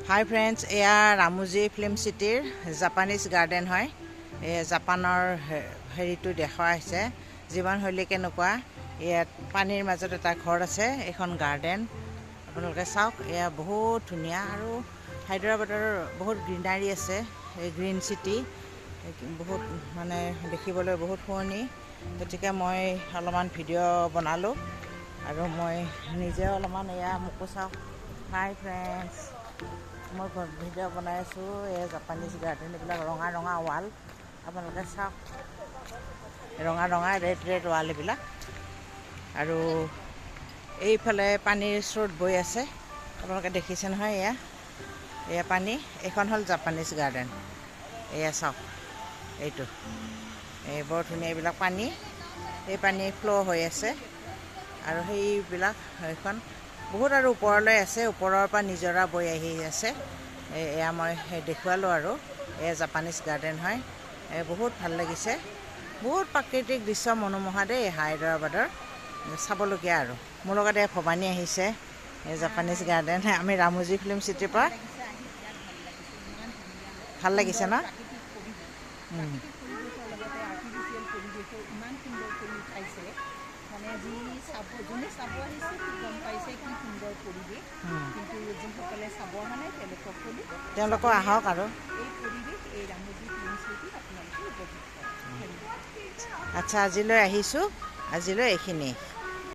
হাই friends, এয়া Ramoji film চিটিৰ Japanese garden হয়। জাপানৰ হেৰিটো দেখুওৱা হৈছে জীৱনশৈলী কেনেকুৱা। ইয়াত পানীৰ মাজত এটা ঘৰ আছে, এখন গাৰ্ডেন আপোনালোকে চাওক। এয়া বহুত ধুনীয়া আৰু হায়দৰাবাদৰ বহুত গ্ৰীনাৰী আছে। এই গ্ৰীণ চিটি বহুত মানে দেখিবলৈ বহুত শুৱনি। গতিকে মই অলপমান ভিডিঅ' বনালোঁ আৰু মই নিজে অলপমান এয়া মোকো চাওক। হাই ফ্ৰেণ্ডছ, মই ভিডিঅ' বনাই আছোঁ। এই জাপানিজ গাৰ্ডেন, এইবিলাক ৰঙা ৰঙা ৱাল আপোনালোকে চাওক। ৰঙা ৰঙা ৰেড ৱাল এইবিলাক। আৰু এইফালে পানীৰ স্ৰোত বৈ আছে, আপোনালোকে দেখিছে নহয়। এয়া পানী। এইখন হ'ল জাপানিজ গাৰ্ডেন। এয়া চাওক, এইটো বৰ ধুনীয়া এইবিলাক পানী। এই পানী ফ্ল' হৈ আছে আৰু সেইবিলাক এইখন বহুত আৰু ওপৰলৈ আছে। ওপৰৰ পৰা নিজৰা বৈ আহি আছে। এয়া মই দেখুৱালোঁ আৰু এয়া জাপানিজ গাৰ্ডেন হয়। বহুত ভাল লাগিছে। বহুত প্ৰাকৃতিক দৃশ্য মনোমোহা দেই হায়দৰাবাদৰ, চাবলগীয়া। আৰু মোৰ লগত এয়া ভৱানী আহিছে। এই জাপানিজ গাৰ্ডেন, আমি ৰামোজী ফিল্ম চিটিৰ পৰা। ভাল লাগিছে ন? প্ৰাকৃতিক পৰিৱেশৰ লগতে আৰ্টিফিচিয়েল পৰিৱেশো ইমান সুন্দৰ কৰি উঠাইছে, মানে যোনে চাব আহিছে সি গম পাইছে কি সুন্দৰ পৰিৱেশ। কিন্তু যিসকলে চাব অহা নাই তেওঁলোকক ক'লোঁ তেওঁলোকো চাবলৈ আহক আহক। আৰু এই পৰিৱেশ, এই ৰামোজী ফিল্ম চিটি আপোনালোকে উপভোগ কৰক। ধন্যবাদ। আচ্ছা, আজিলৈ আহিছোঁ। আজিলৈ এইখিনিয়ে।